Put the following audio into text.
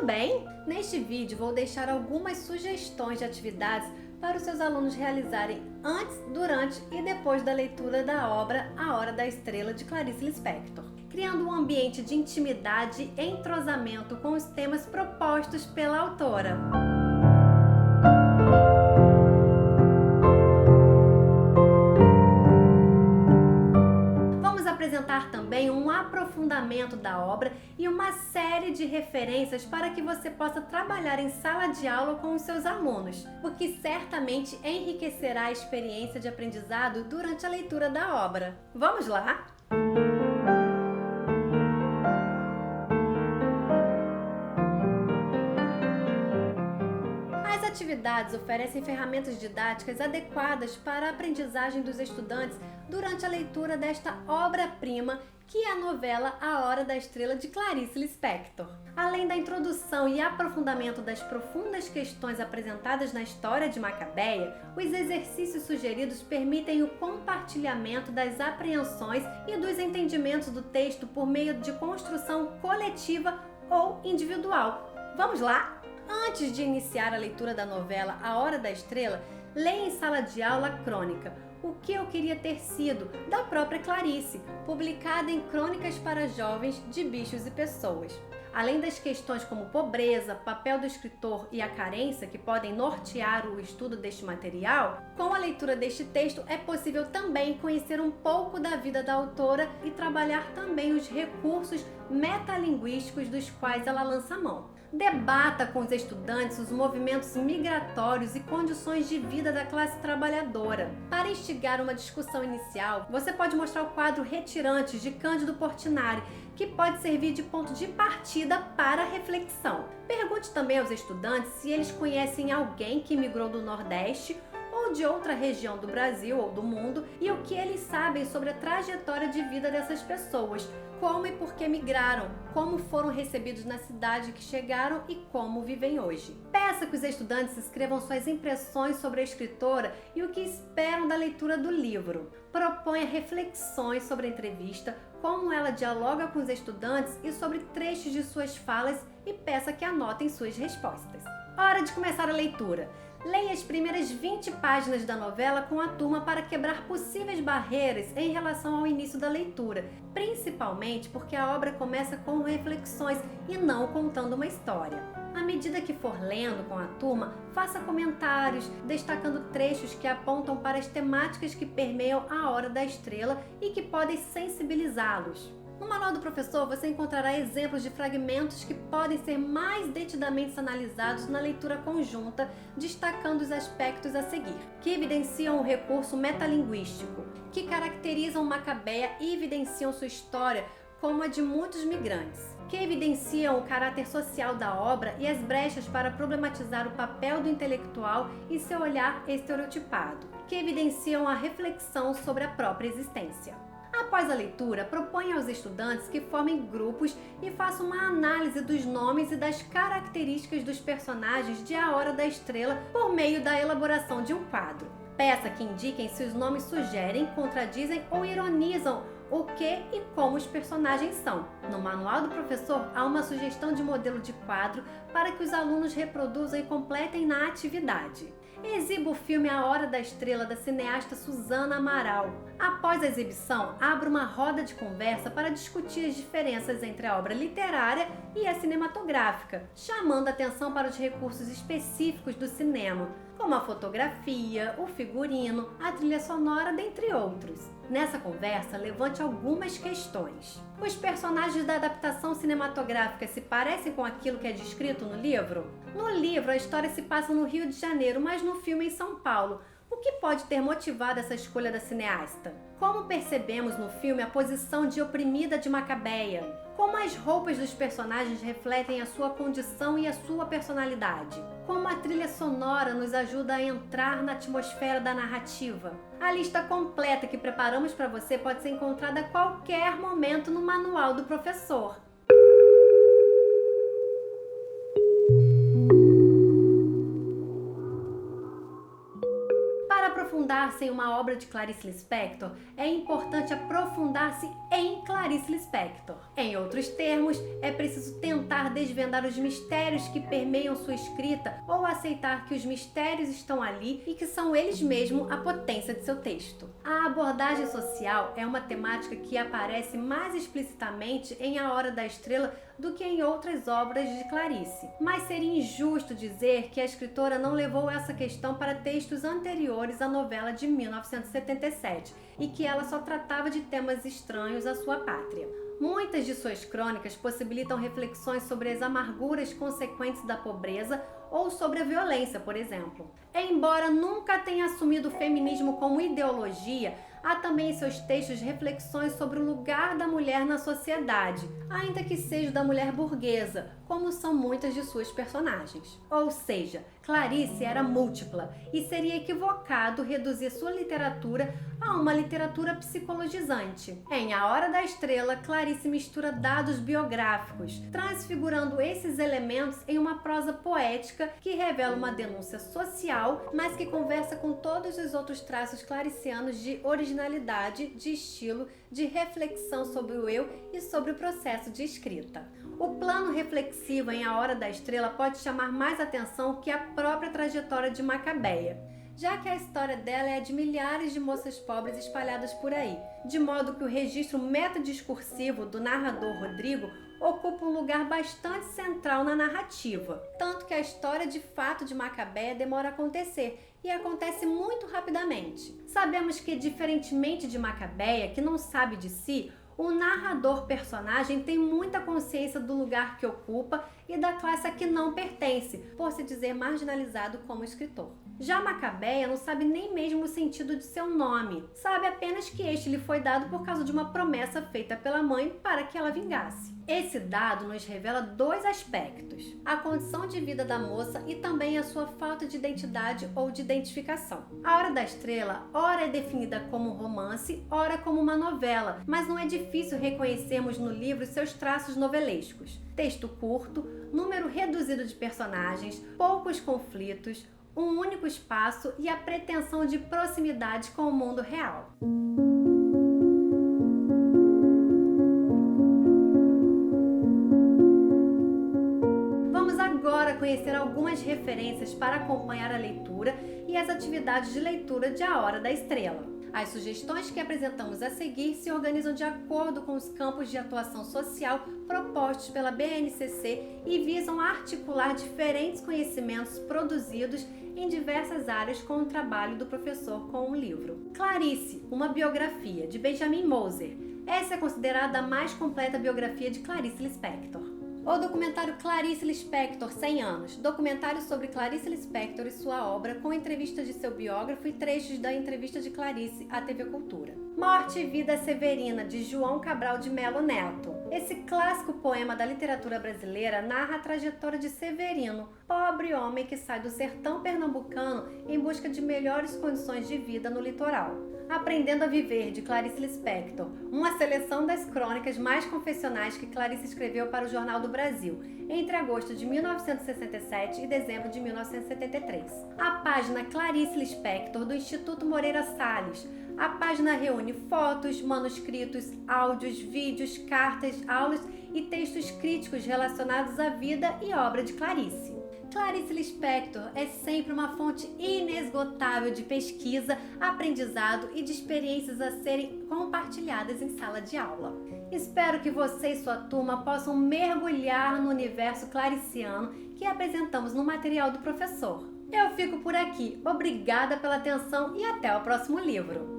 também. Neste vídeo vou deixar algumas sugestões de atividades para os seus alunos realizarem antes, durante e depois da leitura da obra A Hora da Estrela, de Clarice Lispector, criando um ambiente de intimidade e entrosamento com os temas propostos pela autora. Apresentar também um aprofundamento da obra e uma série de referências para que você possa trabalhar em sala de aula com os seus alunos, o que certamente enriquecerá a experiência de aprendizado durante a leitura da obra. Vamos lá? As atividades oferecem ferramentas didáticas adequadas para a aprendizagem dos estudantes durante a leitura desta obra-prima que é a novela A Hora da Estrela, de Clarice Lispector. Além da introdução e aprofundamento das profundas questões apresentadas na história de Macabeia, os exercícios sugeridos permitem o compartilhamento das apreensões e dos entendimentos do texto por meio de construção coletiva ou individual. Vamos lá? Antes de iniciar a leitura da novela A Hora da Estrela, leia em sala de aula a crônica O que eu queria ter sido, da própria Clarice, publicada em Crônicas para Jovens de Bichos e Pessoas. Além das questões como pobreza, papel do escritor e a carência que podem nortear o estudo deste material, com a leitura deste texto é possível também conhecer um pouco da vida da autora e trabalhar também os recursos metalinguísticos dos quais ela lança mão. Debata com os estudantes os movimentos migratórios e condições de vida da classe trabalhadora. Para instigar uma discussão inicial, você pode mostrar o quadro Retirantes, de Cândido Portinari, que pode servir de ponto de partida para a reflexão. Pergunte também aos estudantes se eles conhecem alguém que migrou do Nordeste ou de outra região do Brasil ou do mundo e o que eles sabem sobre a trajetória de vida dessas pessoas, como e por que migraram, como foram recebidos na cidade que chegaram e como vivem hoje. Peça que os estudantes escrevam suas impressões sobre a escritora e o que esperam da leitura do livro. Proponha reflexões sobre a entrevista, como ela dialoga com os estudantes e sobre trechos de suas falas e peça que anotem suas respostas. Hora de começar a leitura. Leia as primeiras 20 páginas da novela com a turma para quebrar possíveis barreiras em relação ao início da leitura, principalmente porque a obra começa com reflexões e não contando uma história. À medida que for lendo com a turma, faça comentários, destacando trechos que apontam para as temáticas que permeiam a Hora da Estrela e que podem sensibilizá-los. No Manual do Professor você encontrará exemplos de fragmentos que podem ser mais detidamente analisados na leitura conjunta, destacando os aspectos a seguir, que evidenciam o recurso metalinguístico, que caracterizam Macabeia e evidenciam sua história como a de muitos migrantes, que evidenciam o caráter social da obra e as brechas para problematizar o papel do intelectual e seu olhar estereotipado, que evidenciam a reflexão sobre a própria existência. Após a leitura, proponha aos estudantes que formem grupos e façam uma análise dos nomes e das características dos personagens de A Hora da Estrela por meio da elaboração de um quadro. Peça que indiquem se os nomes sugerem, contradizem ou ironizam o que e como os personagens são. No Manual do Professor há uma sugestão de modelo de quadro para que os alunos reproduzam e completem na atividade. Exiba o filme A Hora da Estrela, da cineasta Suzana Amaral. Após a exibição, abra uma roda de conversa para discutir as diferenças entre a obra literária e a cinematográfica, chamando atenção para os recursos específicos do cinema, como a fotografia, o figurino, a trilha sonora, dentre outros. Nessa conversa, levante algumas questões. Os personagens da adaptação cinematográfica se parecem com aquilo que é descrito no livro? No livro, a história se passa no Rio de Janeiro, mas no filme em São Paulo. O que pode ter motivado essa escolha da cineasta? Como percebemos no filme a posição de oprimida de Macabeia? Como as roupas dos personagens refletem a sua condição e a sua personalidade? Como a trilha sonora nos ajuda a entrar na atmosfera da narrativa? A lista completa que preparamos para você pode ser encontrada a qualquer momento no Manual do Professor. aprofundar-se em uma obra de Clarice Lispector, é importante aprofundar-se em Clarice Lispector. Em outros termos, é preciso tentar desvendar os mistérios que permeiam sua escrita ou aceitar que os mistérios estão ali e que são eles mesmos a potência de seu texto. A abordagem social é uma temática que aparece mais explicitamente em A Hora da Estrela do que em outras obras de Clarice. Mas seria injusto dizer que a escritora não levou essa questão para textos anteriores à novela de 1977 e que ela só tratava de temas estranhos à sua pátria. Muitas de suas crônicas possibilitam reflexões sobre as amarguras consequentes da pobreza ou sobre a violência, por exemplo. Embora nunca tenha assumido o feminismo como ideologia, há também em seus textos reflexões sobre o lugar da mulher na sociedade, ainda que seja da mulher burguesa, como são muitas de suas personagens. Ou seja, Clarice era múltipla e seria equivocado reduzir sua literatura a uma literatura psicologizante. Em A Hora da Estrela, Clarice mistura dados biográficos, transfigurando esses elementos em uma prosa poética que revela uma denúncia social, mas que conversa com todos os outros traços claricianos de originalidade, de estilo, de reflexão sobre o eu e sobre o processo de escrita. O plano reflexivo em A Hora da Estrela pode chamar mais atenção que a própria trajetória de Macabeia, já que a história dela é a de milhares de moças pobres espalhadas por aí, de modo que o registro metadiscursivo do narrador Rodrigo ocupa um lugar bastante central na narrativa, tanto que a história de fato de Macabeia demora a acontecer, e acontece muito rapidamente. Sabemos que, diferentemente de Macabeia, que não sabe de si, o narrador-personagem tem muita consciência do lugar que ocupa e da classe a que não pertence, por se dizer marginalizado como escritor. Já Macabeia não sabe nem mesmo o sentido de seu nome, sabe apenas que este lhe foi dado por causa de uma promessa feita pela mãe para que ela vingasse. Esse dado nos revela dois aspectos: a condição de vida da moça e também a sua falta de identidade ou de identificação. A Hora da Estrela, ora é definida como um romance, ora como uma novela, mas não é difícil reconhecermos no livro seus traços novelescos. Texto curto, número reduzido de personagens, poucos conflitos, um único espaço e a pretensão de proximidade com o mundo real. Vamos agora conhecer algumas referências para acompanhar a leitura e as atividades de leitura de A Hora da Estrela. As sugestões que apresentamos a seguir se organizam de acordo com os campos de atuação social propostos pela BNCC e visam articular diferentes conhecimentos produzidos em diversas áreas com o trabalho do professor com o livro. Clarice, uma biografia, de Benjamin Moser. Essa é considerada a mais completa biografia de Clarice Lispector. O documentário Clarice Lispector, 100 anos, documentário sobre Clarice Lispector e sua obra, com entrevistas de seu biógrafo e trechos da entrevista de Clarice à TV Cultura. Morte e Vida Severina, de João Cabral de Melo Neto. Esse clássico poema da literatura brasileira narra a trajetória de Severino, pobre homem que sai do sertão pernambucano em busca de melhores condições de vida no litoral. Aprendendo a Viver, de Clarice Lispector, uma seleção das crônicas mais confessionais que Clarice escreveu para o Jornal do Brasil, entre agosto de 1967 e dezembro de 1973. A página Clarice Lispector, do Instituto Moreira Salles. A página reúne fotos, manuscritos, áudios, vídeos, cartas, aulas e textos críticos relacionados à vida e obra de Clarice. Clarice Lispector é sempre uma fonte inesgotável de pesquisa, aprendizado e de experiências a serem compartilhadas em sala de aula. Espero que você e sua turma possam mergulhar no universo clariciano que apresentamos no material do professor. Eu fico por aqui. Obrigada pela atenção e até o próximo livro!